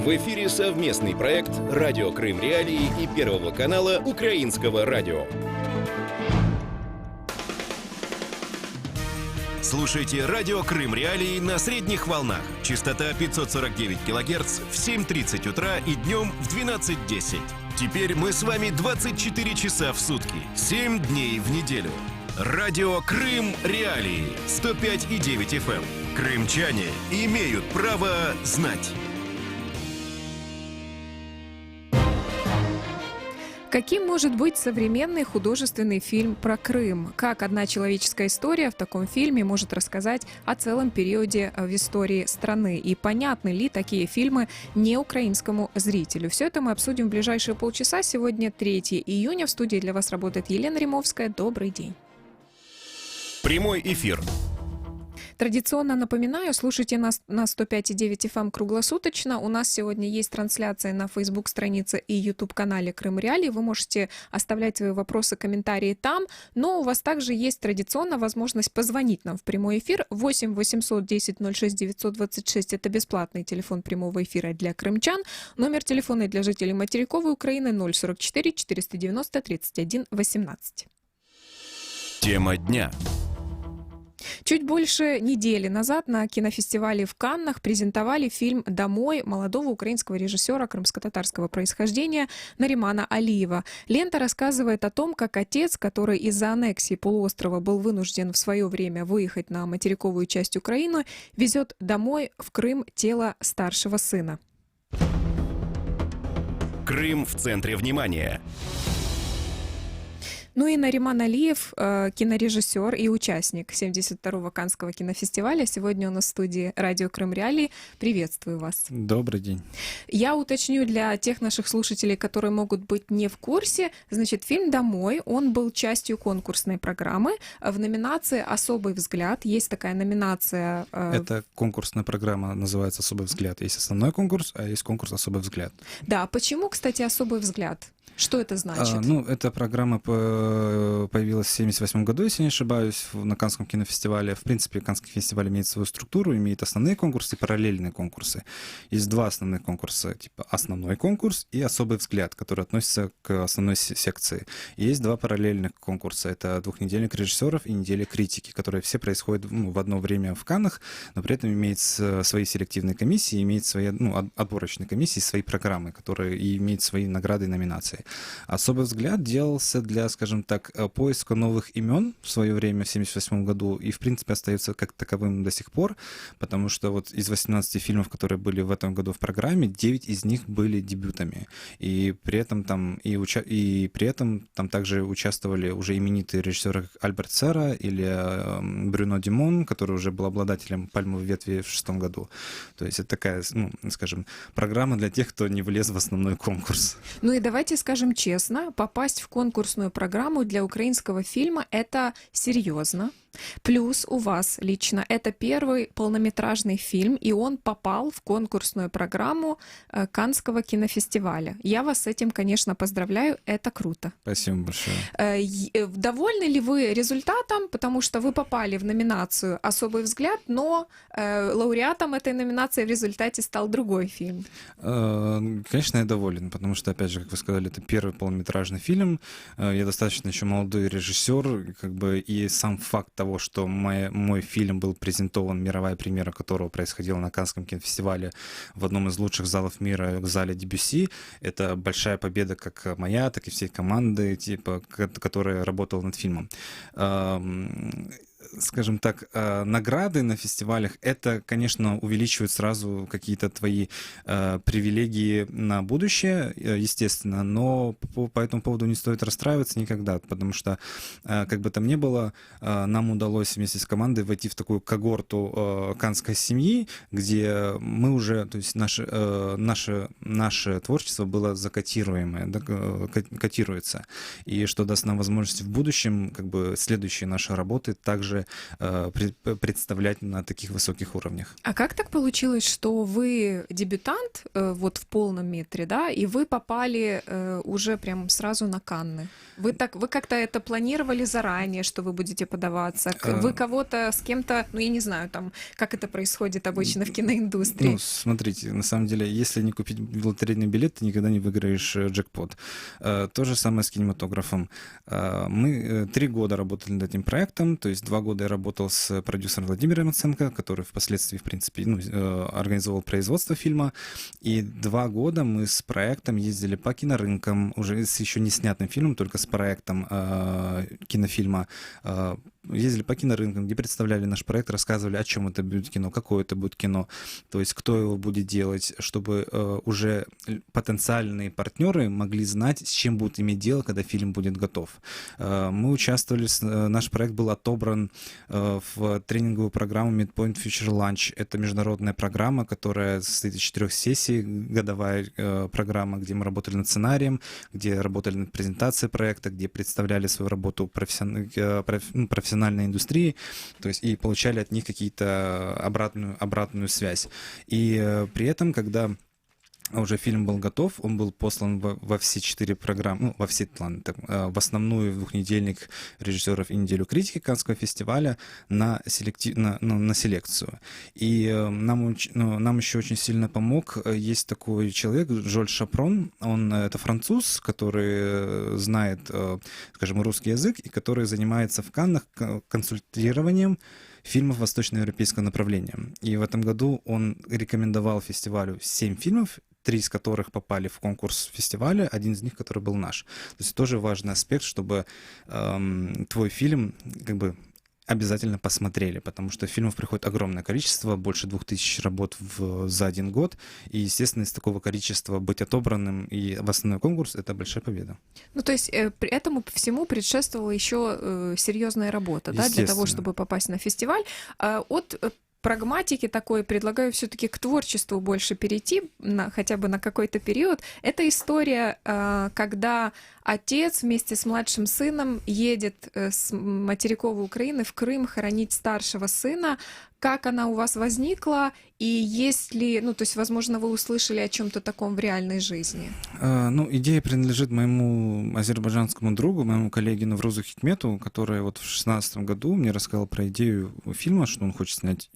В эфире совместный проект «Радио Крым Реалии» и Первого канала Украинского радио. Слушайте «Радио Крым Реалии» на средних волнах. Частота 549 кГц в 7:30 утра и днем в 12:10. Теперь мы с вами 24 часа в сутки, 7 дней в неделю. Радио Крым Реалии 105,9 FM. Крымчане имеют право знать. Каким может быть современный художественный фильм про Крым? Как одна человеческая история в таком фильме может рассказать о целом периоде в истории страны? И понятны ли такие фильмы неукраинскому зрителю? Все это мы обсудим в ближайшие полчаса. Сегодня 3 июня. В студии для вас работает Елена Римовская. Добрый день. Прямой эфир. Традиционно напоминаю, слушайте нас на 105,9 FM круглосуточно. У нас сегодня есть трансляция на Facebook-странице и YouTube-канале Крым Реалии. Вы можете оставлять свои вопросы, комментарии там. Но у вас также есть традиционно возможность позвонить нам в прямой эфир. 8 800 10 06 926 – это бесплатный телефон прямого эфира для крымчан. Номер телефона для жителей материковой Украины 044 490 31 18. Тема дня. Чуть больше недели назад на кинофестивале в Каннах презентовали фильм «Домой» молодого украинского режиссера крымско-татарского происхождения Наримана Алиева. Лента рассказывает о том, как отец, который из-за аннексии полуострова был вынужден в свое время выехать на материковую часть Украины, везет домой в Крым тело старшего сына. Крым в центре внимания. Ну и Нариман Алиев, кинорежиссер и участник 72-го Каннского кинофестиваля. Сегодня у нас в студии «Радио Крым Реалии». Приветствую вас. Добрый день. Я уточню для тех наших слушателей, которые могут быть не в курсе. Значит, фильм «Домой», он был частью конкурсной программы в номинации «Особый взгляд». Есть такая номинация. Это конкурсная программа, называется «Особый взгляд». Есть основной конкурс, а есть конкурс «Особый взгляд». Да, почему, кстати, «Особый взгляд»? Что это значит? Эта программа появилась в 1978 году, если не ошибаюсь, на Каннском кинофестивале. В принципе, Каннский фестиваль имеет свою структуру, имеет основные конкурсы и параллельные конкурсы. Есть два основных конкурса, типа основной конкурс и особый взгляд, который относится к основной секции. И есть два параллельных конкурса. Это двухнедельник режиссеров и неделя критики, которые все происходят в одно время в Каннах, но при этом имеет свои селективные комиссии, имеет свои отборочные комиссии, свои программы, которые и имеют свои награды и номинации. Особый взгляд делался для, скажем так, поиска новых имен в свое время, в 1978 году, и, в принципе, остается как таковым до сих пор, потому что вот из 18 фильмов, которые были в этом году в программе, 9 из них были дебютами. И при этом там также участвовали уже именитые режиссеры как Альберт Сера или Брюно Димон, который уже был обладателем «Пальмовой ветви» в 2006 году. То есть это такая, скажем, программа для тех, кто не влез в основной конкурс. Ну и давайте скажем честно, попасть в конкурсную программу для украинского фильма – это серьезно. Плюс у вас лично это первый полнометражный фильм, и он попал в конкурсную программу Каннского кинофестиваля. Я вас с этим, конечно, поздравляю, это круто. Спасибо большое. Довольны ли вы результатом, потому что вы попали в номинацию «Особый взгляд», но лауреатом этой номинации в результате стал другой фильм? Конечно, я доволен, потому что, опять же, как вы сказали, это первый полнометражный фильм. Я достаточно еще молодой режиссер, и сам факт того, что мой фильм был презентован, мировая премьера которого происходила на Каннском кинофестивале в одном из лучших залов мира, в зале Дебюсси, это большая победа как моя, так и всей команды, которая работала над фильмом. Скажем так, награды на фестивалях, это, конечно, увеличивает сразу какие-то твои привилегии на будущее, естественно, но по этому поводу не стоит расстраиваться никогда, потому что, как бы там ни было, нам удалось вместе с командой войти в такую когорту каннской семьи, где мы уже, то есть наше творчество было закотируемое, котируется, и что даст нам возможность в будущем, следующие наши работы также также представлять на таких высоких уровнях. А как так получилось, что вы дебютант вот в полном метре, да, и вы попали уже прям сразу на Канны? Вы как-то это планировали заранее, что вы будете подаваться? Вы кого-то с кем-то, ну я не знаю, там, как это происходит обычно в киноиндустрии? Ну, смотрите, на самом деле, если не купить лотерейный билет, ты никогда не выиграешь джекпот. То же самое с кинематографом. Мы 3 года работали над этим проектом, то есть 2 года я работал с продюсером Владимиром Маценко, который впоследствии, в принципе, организовал производство фильма, и 2 года мы с проектом ездили по кинорынкам, уже с еще не снятым фильмом, только с проектом кинофильма, ездили по кинорынкам, где представляли наш проект, рассказывали, о чем это будет кино, какое это будет кино, то есть кто его будет делать, чтобы уже потенциальные партнеры могли знать, с чем будут иметь дело, когда фильм будет готов. Мы участвовали, наш проект был отобран в тренинговую программу Midpoint Future Launch. Это международная программа, которая состоит из 4 сессий, годовая программа, где мы работали над сценарием, где работали над презентацией проекта, где представляли свою работу профессиональной индустрии, то есть и получали от них какие-то обратную связь. И при этом, когда уже фильм был готов, он был послан во все 4 программы, ну, во все, ладно, так, в основную двухнедельник режиссеров и неделю критики Каннского фестиваля на селекцию. И нам еще очень сильно помог, есть такой человек, Жоль Шапрон, он это француз, который знает, скажем, русский язык, и который занимается в Каннах консультированием фильмов восточноевропейского направления. И в этом году он рекомендовал фестивалю 7 фильмов, 3 из которых попали в конкурс фестиваля, 1 из них, который был наш. То есть тоже важный аспект, чтобы твой фильм как бы обязательно посмотрели, потому что фильмов приходит огромное количество, больше 2000 работ за 1 год, и, естественно, из такого количества быть отобранным и в основной конкурс — это большая победа. Ну, то есть этому всему предшествовала еще серьезная работа, да, для того, чтобы попасть на фестиваль. От прагматики такой предлагаю все-таки к творчеству больше перейти, хотя бы на какой-то период. Это история, когда отец вместе с младшим сыном едет с материковой Украины в Крым хоронить старшего сына. Как она у вас возникла, и есть ли, ну, то есть, возможно, вы услышали о чем-то таком в реальной жизни? Ну, идея принадлежит моему азербайджанскому другу, моему коллеге Наврузу Хикмету, который вот в 2016 году мне рассказал про идею фильма, что он хочет снять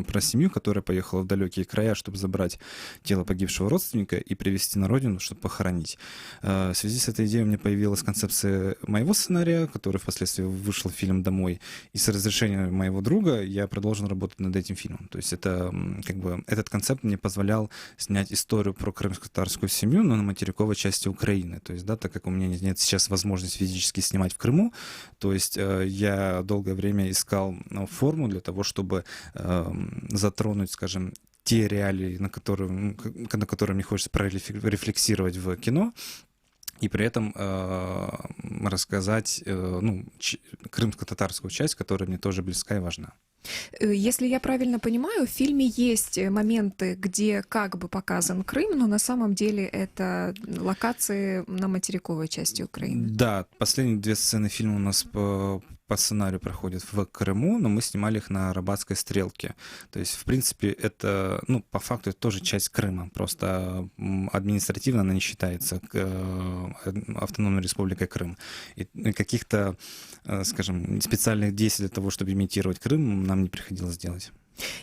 про семью, которая поехала в далекие края, чтобы забрать тело погибшего родственника и привезти на родину, чтобы похоронить. В связи с этой идеей у меня появилась концепция моего сценария, который впоследствии вышел в фильм «Домой», и с разрешения моего друга я продолжил работать над этим фильмом. То есть это как бы этот концепт мне позволял снять историю про крымско-татарскую семью, но на материковой части Украины. То есть, да, так как у меня нет сейчас возможности физически снимать в Крыму, то есть я долгое время искал форму для того, чтобы затронуть, скажем, те реалии, на которые мне хочется прорефлексировать в кино, и при этом рассказать крымско-татарскую часть, которая мне тоже близка и важна. Если я правильно понимаю, в фильме есть моменты, где как бы показан Крым, но на самом деле это локации на материковой части Украины. Да, последние 2 сцены фильма у нас по сценарию проходят в Крыму, но мы снимали их на Арабатской стрелке. То есть, в принципе, это, ну, по факту, это тоже часть Крыма, просто административно она не считается автономной республикой Крым. И каких-то, скажем, специальных действий для того, чтобы имитировать Крым, нам не приходилось делать.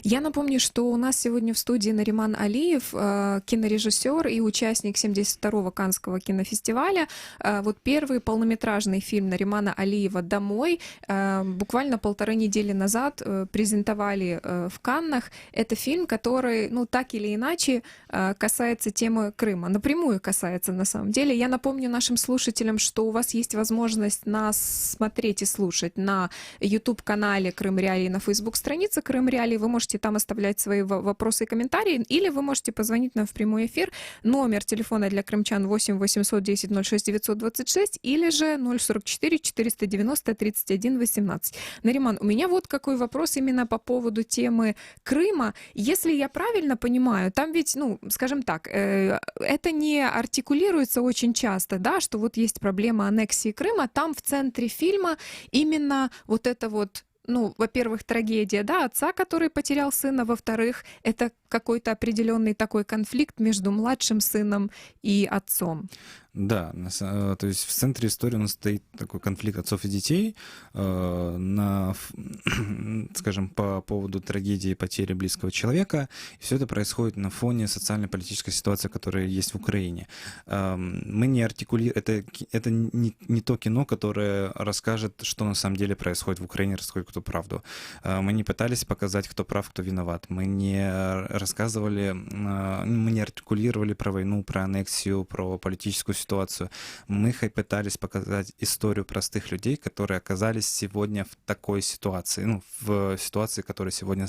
Я напомню, что у нас сегодня в студии Нариман Алиев, кинорежиссер и участник 72-го Каннского кинофестиваля. Вот первый полнометражный фильм Наримана Алиева «Домой» буквально 1,5 недели назад презентовали в Каннах. Это фильм, который, ну, так или иначе касается темы Крыма, напрямую касается на самом деле. Я напомню нашим слушателям, что у вас есть возможность нас смотреть и слушать на YouTube-канале «Крым Реалии», на Facebook-странице «Крым Реалии». Вы можете там оставлять свои вопросы и комментарии, или вы можете позвонить нам в прямой эфир. Номер телефона для крымчан 8 810 06 926 или же 044 490 31 18. Нариман, у меня вот какой вопрос именно по поводу темы Крыма. Если я правильно понимаю, там ведь, ну, скажем так, это не артикулируется очень часто, да, что вот есть проблема аннексии Крыма, там в центре фильма именно вот это вот, ну, во-первых, трагедия, да, отца, который потерял сына, во-вторых, это какой-то определенный такой конфликт между младшим сыном и отцом. Да, то есть в центре истории у нас стоит такой конфликт отцов и детей, скажем, по поводу трагедии потери близкого человека. И все это происходит на фоне социально-политической ситуации, которая есть в Украине. Мы не артикулируем, это не то кино, которое расскажет, что на самом деле происходит в Украине, расскажет кто правду. Мы не пытались показать, кто прав, кто виноват. Мы не рассказывали, мы не артикулировали про войну, про аннексию, про политическую ситуацию. Мы пытались показать историю простых людей, которые оказались сегодня в такой ситуации, ну, в ситуации, которая сегодня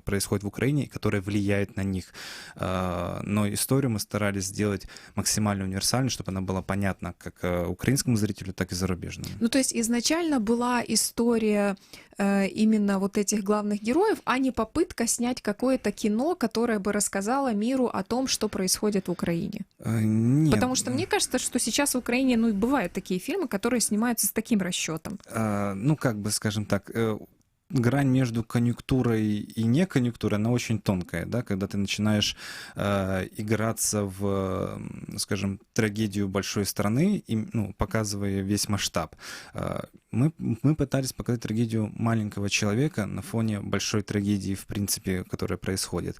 происходит в Украине и которая влияет на них. Но историю мы старались сделать максимально универсальной, чтобы она была понятна как украинскому зрителю, так и зарубежному. Ну, то есть изначально была история именно вот этих главных героев, а не попытка снять какое-то кино, которое бы рассказало миру о том, что происходит в Украине. Нет. Потому что мне кажется, что сейчас в Украине, ну, бывают такие фильмы, которые снимаются с таким расчетом. Ну, как бы, скажем так, грань между конъюнктурой и неконъюнктурой, она очень тонкая, да, когда ты начинаешь играться в, скажем, трагедию большой страны, и, ну, показывая весь масштаб. Мы пытались показать трагедию маленького человека на фоне большой трагедии, в принципе, которая происходит.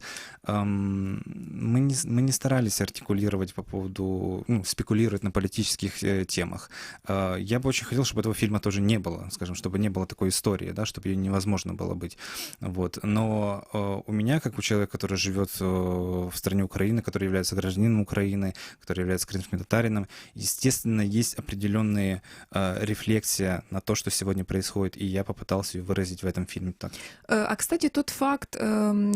Мы не старались артикулировать по поводу, ну, спекулировать на политических темах. Я бы очень хотел, чтобы этого фильма тоже не было, скажем, чтобы не было такой истории, да, чтобы ее невозможно было быть. Вот. Но у меня, как у человека, который живет в стране Украины, который является гражданином Украины, который является крымским татарином, естественно, есть определенная рефлексия на то, что сегодня происходит, и я попытался ее выразить в этом фильме так. А, кстати, тот факт,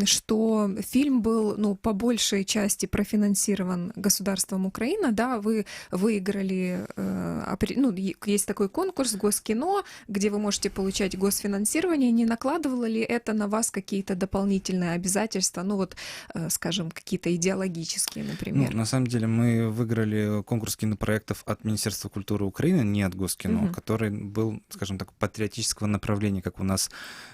что фильм был, ну, по большей части профинансирован государством Украина, да, вы выиграли, ну, есть такой конкурс Госкино, где вы можете получать госфинансирование. Не накладывало ли это на вас какие-то дополнительные обязательства, ну, вот, скажем, какие-то идеологические, например? Ну, на самом деле мы выиграли конкурс кинопроектов от Министерства культуры Украины, не от Госкино, который был, скажем так, патриотического направления, как у нас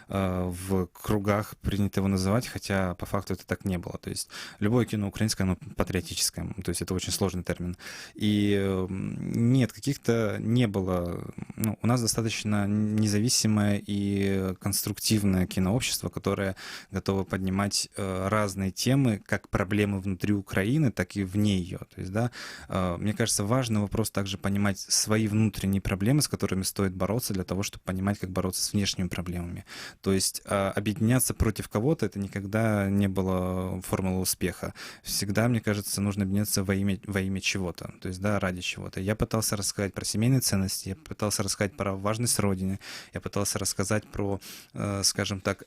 в кругах принято его называть, хотя по факту это так не было. То есть любое кино украинское, оно патриотическое, то есть это очень сложный термин. И нет, каких-то не было. Ну, у нас достаточно независимое и конструктивное кинообщество, которое готово поднимать разные темы, как проблемы внутри Украины, так и вне ее. То есть, да, мне кажется, важный вопрос также понимать свои внутренние проблемы, с которыми стоит бороться, для того, чтобы понимать, как бороться с внешними проблемами. То есть объединяться против кого-то — это никогда не было формулой успеха. Всегда, мне кажется, нужно объединяться во имя чего-то, то есть, да, ради чего-то. Я пытался рассказать про семейные ценности, я пытался рассказать про важность Родины, я пытался рассказать про, скажем так,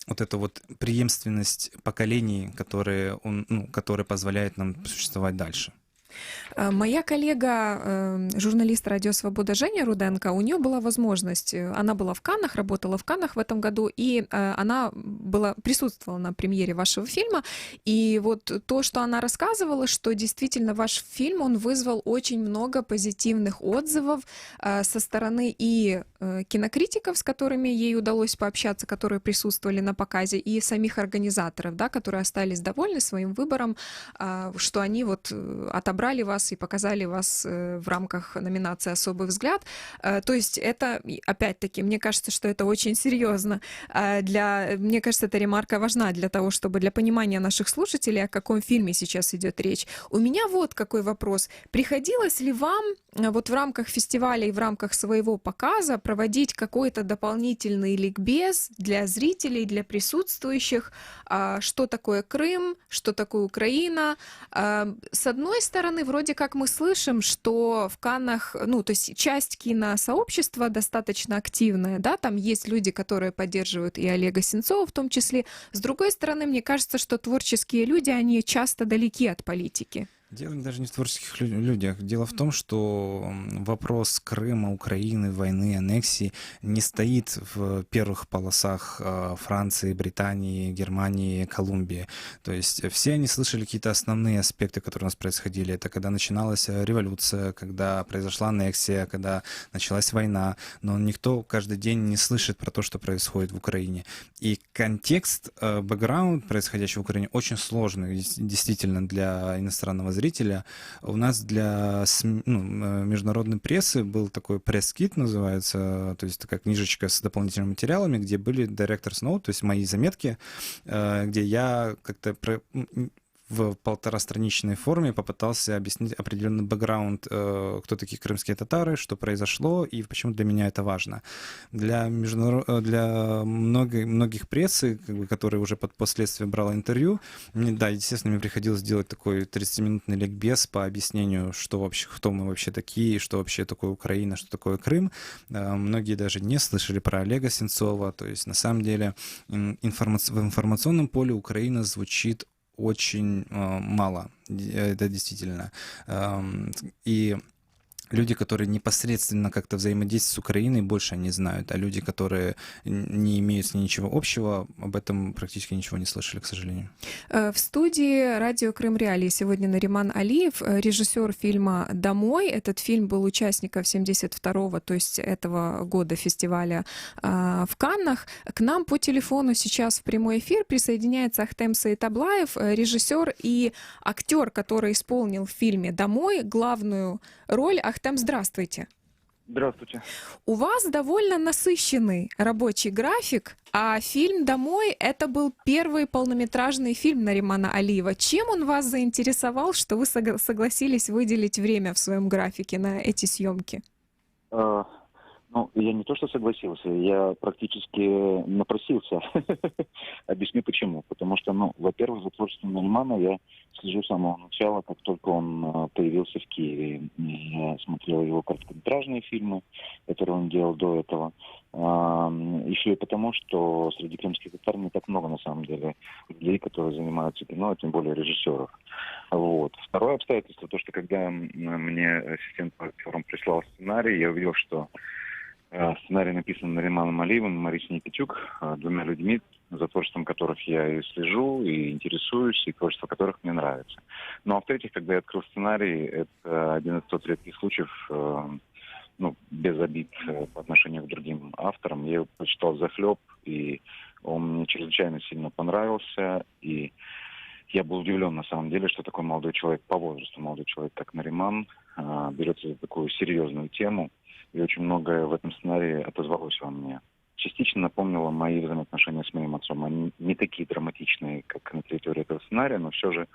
вот эту вот преемственность поколений, которые позволяют нам существовать дальше. Моя коллега, журналист «Радио Свобода» Женя Руденко, у нее была возможность, она была в Каннах, работала в Каннах в этом году, и она присутствовала на премьере вашего фильма, и вот то, что она рассказывала, что действительно ваш фильм, он вызвал очень много позитивных отзывов со стороны и кинокритиков, с которыми ей удалось пообщаться, которые присутствовали на показе, и самих организаторов, да, которые остались довольны своим выбором, что они вот отобрали вас и показали вас в рамках номинации «Особый взгляд». То есть это, опять-таки, мне кажется, что это очень серьезно. Мне кажется, эта ремарка важна для того, чтобы для понимания наших слушателей, о каком фильме сейчас идет речь. У меня вот какой вопрос. Приходилось ли вам вот в рамках фестиваля и в рамках своего показа проводить какой-то дополнительный ликбез для зрителей, для присутствующих, что такое Крым, что такое Украина? С одной стороны, вроде как мы слышим, что в Каннах, ну, то есть часть киносообщества достаточно активная, да, там есть люди, которые поддерживают и Олега Сенцова в том числе. С другой стороны, мне кажется, что творческие люди, они часто далеки от политики. Дело даже не в творческих людях. Дело в том, что вопрос Крыма, Украины, войны, аннексии не стоит в первых полосах Франции, Британии, Германии, Колумбии. То есть все они слышали какие-то основные аспекты, которые у нас происходили. Это когда начиналась революция, когда произошла аннексия, когда началась война. Но никто каждый день не слышит про то, что происходит в Украине. И контекст, бэкграунд происходящего в Украине очень сложный, действительно, для иностранного зрителя. У нас для международной прессы был такой пресс-кит, называется, то есть такая книжечка с дополнительными материалами, где были director's note, то есть мои заметки, где я как-то в полуторастраничной форме попытался объяснить определенный бэкграунд, кто такие крымские татары, что произошло и почему для меня это важно. Для многих прессы, которые уже впоследствии брала интервью, да, естественно, мне приходилось делать такой 30-минутный ликбез по объяснению, что вообще, кто мы вообще такие, что вообще такое Украина, что такое Крым. Многие даже не слышали про Олега Сенцова. То есть, на самом деле, в информационном поле Украина звучит очень мало, это действительно. И люди, которые непосредственно как-то взаимодействуют с Украиной, больше они знают, а люди, которые не имеют с ней ничего общего, об этом практически ничего не слышали, к сожалению. В студии радио Крым Реалии сегодня Нариман Алиев, режиссер фильма «Домой». Этот фильм был участником 72-го, то есть этого года фестиваля в Каннах. К нам по телефону сейчас в прямой эфир присоединяется Ахтем Саитаблаев, режиссер и актер, который исполнил в фильме «Домой» главную роль. Ахтем, здравствуйте. Здравствуйте. У вас довольно насыщенный рабочий график, а фильм «Домой» — это был первый полнометражный фильм Наримана Алиева. Чем он вас заинтересовал, что вы согласились выделить время в своем графике на эти съемки? Я не то что согласился, я практически напросился. Объясню почему. Потому что, во-первых, за творчеством Наримана я слежу с самого начала, как только он появился в Киеве. Я смотрел его короткометражные фильмы, которые он делал до этого. Еще и потому, что среди крымских татар не так много, на самом деле, людей, которые занимаются кино, а тем более режиссеров. Вот. Второе обстоятельство, то, что когда мне ассистент по актерам прислал сценарий, я увидел, что сценарий написан Нариманом Алиевым и Марисой Никитюк, двумя людьми, за творчеством которых я и слежу, и интересуюсь, и творчество которых мне нравится. Ну, а в-третьих, когда я открыл сценарий, это один из тот редких случаев, без обид по отношению к другим авторам. Я его прочитал взахлеб, и он мне чрезвычайно сильно понравился, и я был удивлен, на самом деле, что такой молодой человек, по возрасту молодой человек, как Нариман, берется за такую серьезную тему. И очень многое в этом сценарии отозвалось во мне. Частично напомнило мои взаимоотношения с моим отцом. Они не такие драматичные, как на территории этого сценария, но все же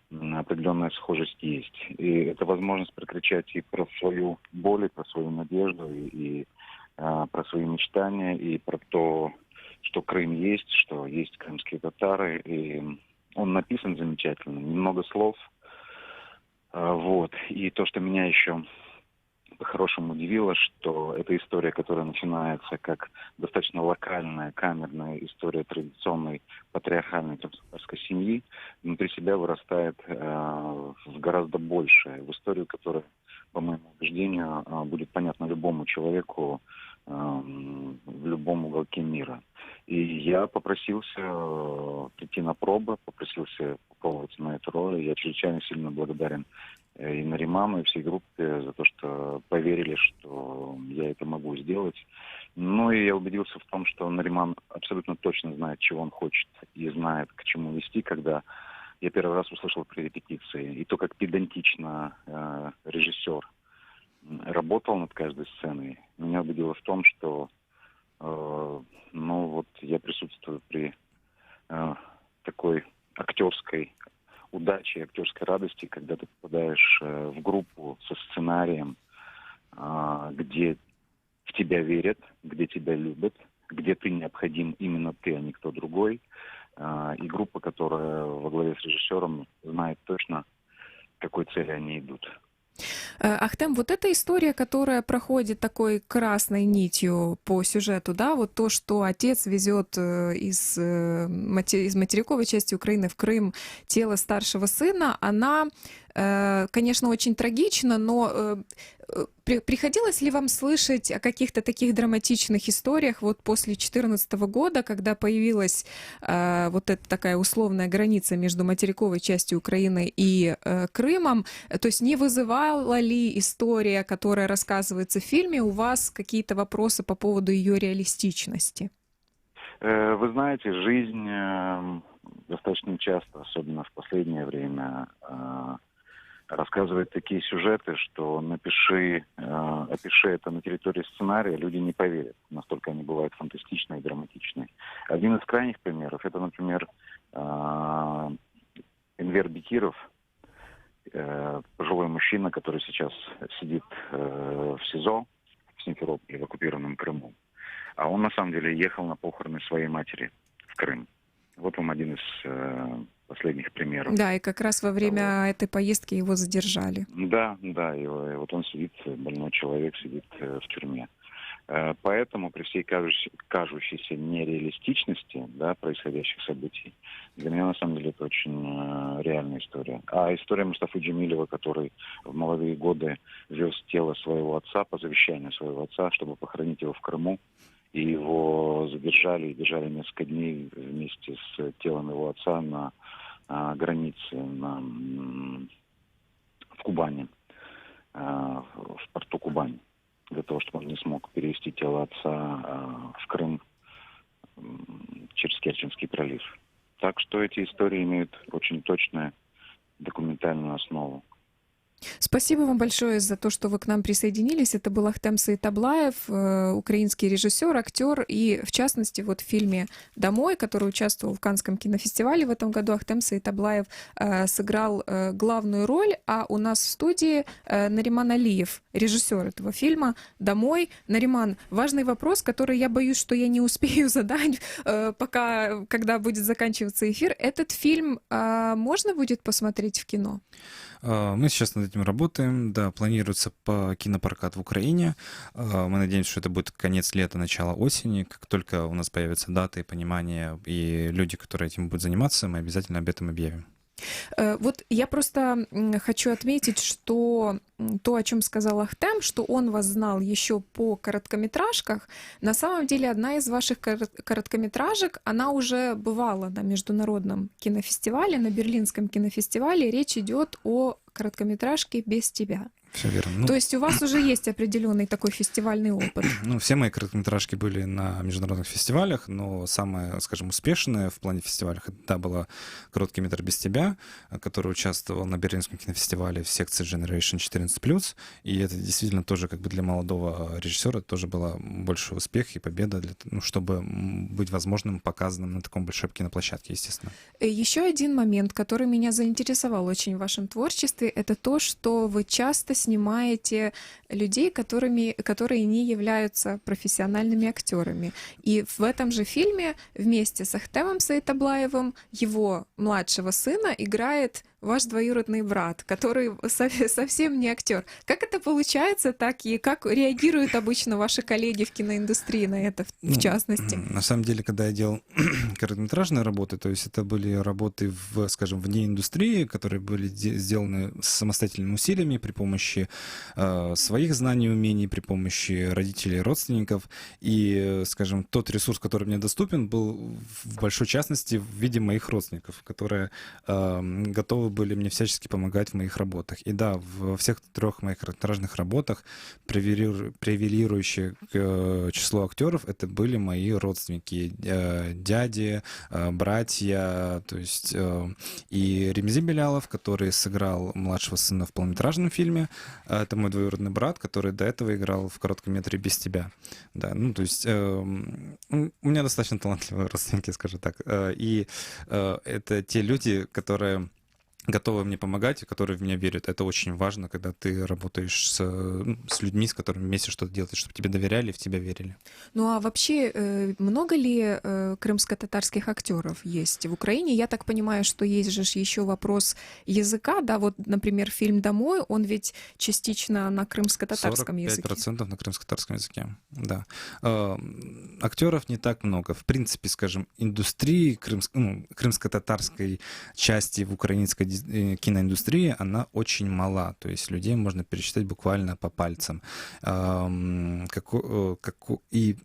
определенная схожесть есть. И это возможность прокричать и про свою боль, и про свою надежду, и про свои мечтания, и про то, что Крым есть, что есть крымские татары. И он написан замечательно, немного слов. И то, что меня еще по-хорошему удивило, что эта история, которая начинается как достаточно локальная, камерная история традиционной патриархальной крымской семьи, внутри себя вырастает в гораздо большее, в историю, которая, по моему убеждению, будет понятна любому человеку в любом уголке мира. И я попросился прийти на пробы, попросился попробовать на эту роль. Я чрезвычайно сильно благодарен и Нариману, и всей группе за то, что поверили, что я это могу сделать. Ну и я убедился в том, что Нариман абсолютно точно знает, чего он хочет, и знает, к чему вести, когда я первый раз услышал при репетиции. И то, как педантично режиссер работал над каждой сценой, меня убедило в том, что я присутствую при такой актерской удачи, актерской радости, когда ты попадаешь в группу со сценарием, где в тебя верят, где тебя любят, где ты необходим именно ты, а не кто другой. И группа, которая во главе с режиссером знает точно, к какой цели они идут. Ахтем, вот эта история, которая проходит такой красной нитью по сюжету, да, вот то, что отец везет из материковой части Украины в Крым тело старшего сына, она конечно, очень трагично, но приходилось ли вам слышать о каких-то таких драматичных историях вот после 2014 года, когда появилась вот эта такая условная граница между материковой частью Украины и Крымом? То есть не вызывала ли история, которая рассказывается в фильме, у вас какие-то вопросы по поводу ее реалистичности? Вы знаете, жизнь достаточно часто, особенно в последнее время, рассказывает такие сюжеты, что опиши это на территории сценария, люди не поверят. Настолько они бывают фантастичные и драматичные. Один из крайних примеров, это, например, Энвер Бекиров, пожилой мужчина, который сейчас сидит в СИЗО в Симферополе, в оккупированном Крыму. А он, на самом деле, ехал на похороны своей матери в Крым. Вот вам один из последних примеров. Да, и как раз во время этой поездки его задержали. Да, и вот он сидит, больной человек сидит в тюрьме. Поэтому при всей кажущейся нереалистичности, да, происходящих событий, для меня на самом деле это очень реальная история. А история Мустафы Джемилева, который в молодые годы вез тело своего отца, по завещанию своего отца, чтобы похоронить его в Крыму, и его задержали и держали несколько дней вместе с телом его отца на границе в Кубани, в порту Кубань, для того, чтобы он не смог перевести тело отца в Крым через Керченский пролив. Так что эти истории имеют очень точную документальную основу. Спасибо вам большое за то, что вы к нам присоединились. Это был Ахтем Саитаблаев, украинский режиссер, актер. И, в частности, вот в фильме «Домой», который участвовал в Каннском кинофестивале в этом году, Ахтем Саитаблаев сыграл главную роль. А у нас в студии Нариман Алиев, режиссер этого фильма «Домой». Нариман, важный вопрос, который я боюсь, что я не успею задать, когда будет заканчиваться эфир. Этот фильм можно будет посмотреть в кино? Мы сейчас над этим работаем. Да, планируется кинопрокат в Украине. Мы надеемся, что это будет конец лета, начало осени. Как только у нас появятся даты, понимание и люди, которые этим будут заниматься, мы обязательно об этом объявим. Вот я просто хочу отметить, что то, о чем сказал Ахтем, что он вас знал еще по короткометражках, на самом деле одна из ваших короткометражек, она уже бывала на международном кинофестивале, на Берлинском кинофестивале. Речь идет о короткометражке «Без тебя». Все верно. То есть у вас уже есть определенный такой фестивальный опыт? Все мои короткометражки были на международных фестивалях, но самое, скажем, успешное в плане фестивалях, это была короткий метр «Без тебя», который участвовал на Берлинском кинофестивале в секции Generation 14+, и это действительно тоже как бы для молодого режиссера тоже было большой успех и победа, чтобы быть возможным показанным на таком большой киноплощадке, естественно. Еще один момент, который меня заинтересовал очень в вашем творчестве, это то, что вы часто снимаете людей, которые не являются профессиональными актерами. И в этом же фильме вместе с Ахтемом Саитаблаевым его младшего сына играет ваш двоюродный брат, который совсем не актер. Как это получается, так и как реагируют обычно ваши коллеги в киноиндустрии на это, в частности? На самом деле, когда я делал короткометражные работы, то есть это были работы вне индустрии, которые были сделаны самостоятельными усилиями при помощи своих знаний и умений, при помощи родителей и родственников. И, скажем, тот ресурс, который мне доступен, был в большой частности в виде моих родственников, которые готовы были мне всячески помогать в моих работах. И да, во всех 3 моих короткометражных работах превалирующее число актеров это были мои родственники, дяди, братья, то есть и Ремзи Белялов, который сыграл младшего сына в полнометражном фильме, это мой двоюродный брат, который до этого играл в коротком метре «Без тебя». Да, то есть у меня достаточно талантливые родственники, скажу так. И это те люди, которые готовы мне помогать, которые в меня верят. Это очень важно, когда ты работаешь с людьми, с которыми вместе что-то делаешь, чтобы тебе доверяли и в тебя верили. Ну а вообще, много ли крымско-татарских актеров есть в Украине? Я так понимаю, что есть же еще вопрос языка, да, вот, например, фильм «Домой», он ведь частично на крымско-татарском языке. 45% на крымско-татарском языке, да. Актеров не так много. В принципе, скажем, индустрии крымско-татарской части в украинской киноиндустрия, она очень мала, то есть людей можно пересчитать буквально по пальцам. И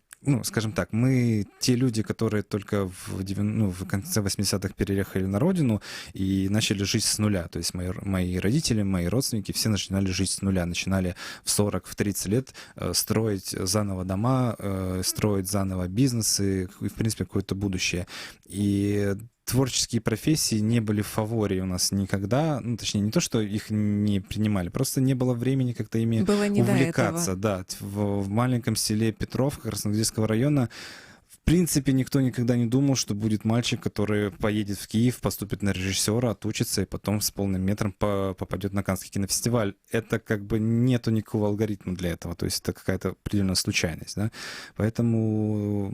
скажем так, мы те люди, которые только в конце 80-х переехали на родину и начали жить с нуля. То есть мои родители, мои родственники, все начинали жить с нуля. Начинали в 40, в 30 лет строить заново дома, строить заново бизнесы и, в принципе, какое-то будущее. И творческие профессии не были в фаворе у нас никогда, точнее, не то, что их не принимали, просто не было времени как-то ими Было не увлекаться. Да, в маленьком селе Петровка Красногвардейского района в принципе никто никогда не думал, что будет мальчик, который поедет в Киев, поступит на режиссера, отучится и потом с полным метром попадет на Каннский кинофестиваль. Это как бы нету никакого алгоритма для этого, то есть это какая-то определенная случайность, да? Поэтому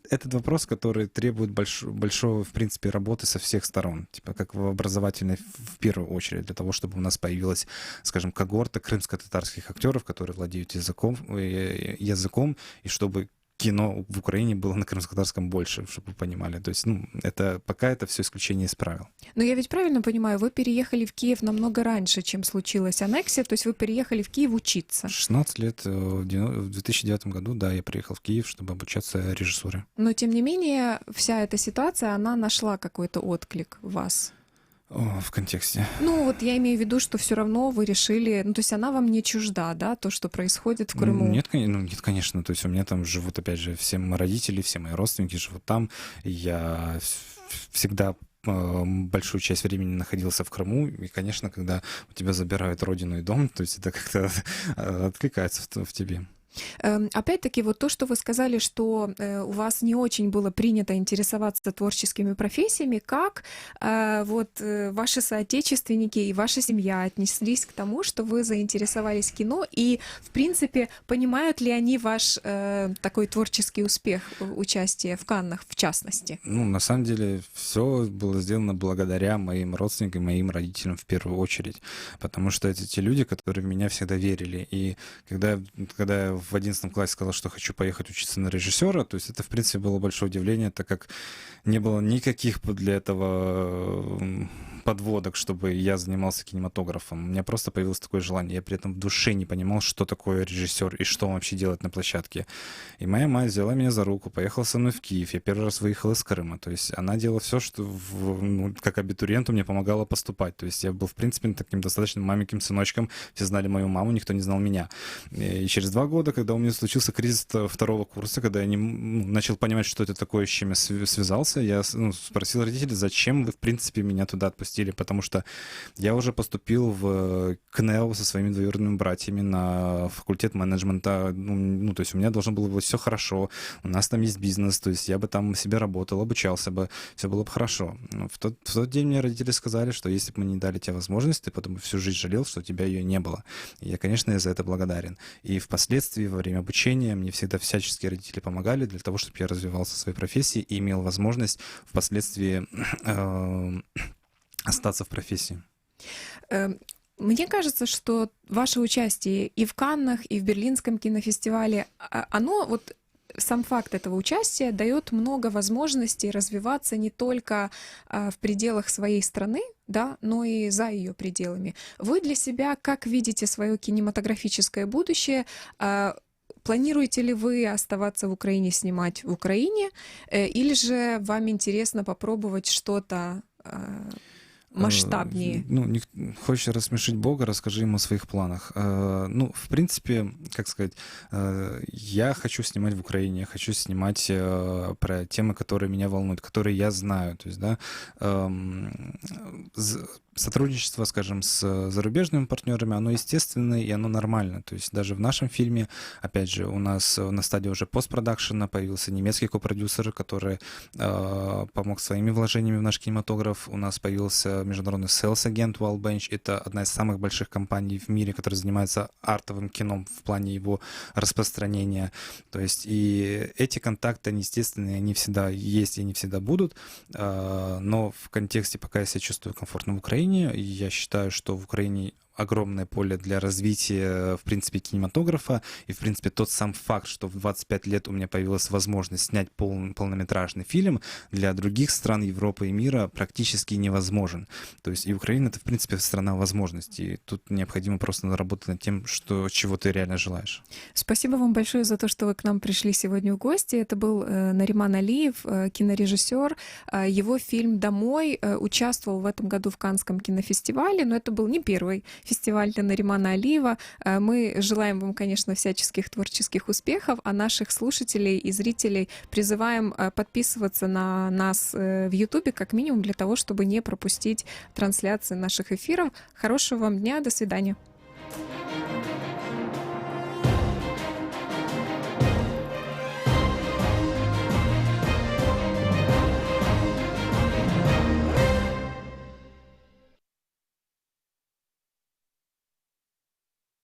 этот вопрос, который требует большого, в принципе, работы со всех сторон, типа как в образовательной в первую очередь, для того, чтобы у нас появилась, скажем, когорта крымско-татарских актеров, которые владеют языком, и чтобы кино в Украине было на крымско-татарском больше, чтобы вы понимали. То есть, пока это все исключение из правил. Но я ведь правильно понимаю, вы переехали в Киев намного раньше, чем случилась аннексия, то есть вы переехали в Киев учиться. 16 лет, в 2009 году, да, я приехал в Киев, чтобы обучаться режиссуре. Но, тем не менее, вся эта ситуация, она нашла какой-то отклик в вас. В контексте. Я имею в виду, что все равно вы решили, то есть она вам не чужда, да, то, что происходит в Крыму? Нет, конечно, то есть у меня там живут, опять же, все мои родители, все мои родственники живут там, я всегда большую часть времени находился в Крыму, и, конечно, когда у тебя забирают родину и дом, то есть это как-то откликается в тебе. Опять-таки, вот то, что вы сказали, что у вас не очень было принято интересоваться творческими профессиями, как ваши соотечественники и ваша семья отнеслись к тому, что вы заинтересовались кино, и, в принципе, понимают ли они ваш такой творческий успех участия в Каннах, в частности? На самом деле, все было сделано благодаря моим родственникам, моим родителям в первую очередь, потому что это те люди, которые в меня всегда верили, и когда я в 11 классе сказал, что хочу поехать учиться на режиссера, то есть это, в принципе, было большое удивление, так как не было никаких для этого подводок, чтобы я занимался кинематографом. У меня просто появилось такое желание. Я при этом в душе не понимал, что такое режиссер и что он вообще делает на площадке. И моя мать взяла меня за руку, поехала со мной в Киев. Я первый раз выехал из Крыма. То есть она делала все, что как абитуриенту мне помогала поступать. То есть я был, в принципе, таким достаточно маленьким сыночком. Все знали мою маму, никто не знал меня. И через 2 года, когда у меня случился кризис 2-го курса, когда я начал понимать, что это такое, с чем я связался, я спросил родителей, зачем вы, в принципе, меня туда отпустили, потому что я уже поступил в КНЕУ со своими двоюродными братьями на факультет менеджмента, то есть у меня должно было быть все хорошо, у нас там есть бизнес, то есть я бы там себе работал, обучался бы, все было бы хорошо. Но в тот день мне родители сказали, что если бы мы не дали тебе возможность, ты потом всю жизнь жалел, что у тебя ее не было. И я, конечно, за это благодарен. И впоследствии, во время обучения, мне всегда всячески родители помогали для того, чтобы я развивался в своей профессии и имел возможность впоследствии остаться в профессии. Мне кажется, что ваше участие и в Каннах, и в Берлинском кинофестивале, сам факт этого участия дает много возможностей развиваться не только в пределах своей страны, да, но и за ее пределами. Вы для себя как видите свое кинематографическое будущее? Планируете ли вы оставаться в Украине, снимать в Украине, или же вам интересно попробовать что-то масштабнее? Хочешь рассмешить Бога, расскажи ему о своих планах. В принципе, как сказать, я хочу снимать в Украине, я хочу снимать про темы, которые меня волнуют, которые я знаю. То есть, да, сотрудничество, скажем, с зарубежными партнерами, оно естественное и оно нормально. То есть даже в нашем фильме, опять же, у нас на стадии уже постпродакшена появился немецкий копродюсер, который помог своими вложениями в наш кинематограф. У нас появился международный селс-агент Wildbench. Это одна из самых больших компаний в мире, которая занимается артовым кино в плане его распространения. То есть и эти контакты, они естественные, они всегда есть и они всегда будут. Но в контексте, пока я себя чувствую комфортно в Украине, я считаю, что в Украине огромное поле для развития, в принципе, кинематографа. И, в принципе, тот сам факт, что в 25 лет у меня появилась возможность снять полнометражный фильм, для других стран Европы и мира практически невозможен. То есть и Украина — это, в принципе, страна возможностей. Тут необходимо просто наработать над тем, чего ты реально желаешь. Спасибо вам большое за то, что вы к нам пришли сегодня в гости. Это был Нариман Алиев, кинорежиссер. Его фильм «Домой» участвовал в этом году в Каннском кинофестивале, но это был не первый фестиваль для Наримана Алиева. Мы желаем вам, конечно, всяческих творческих успехов, а наших слушателей и зрителей призываем подписываться на нас в Ютубе как минимум для того, чтобы не пропустить трансляции наших эфиров. Хорошего вам дня, до свидания.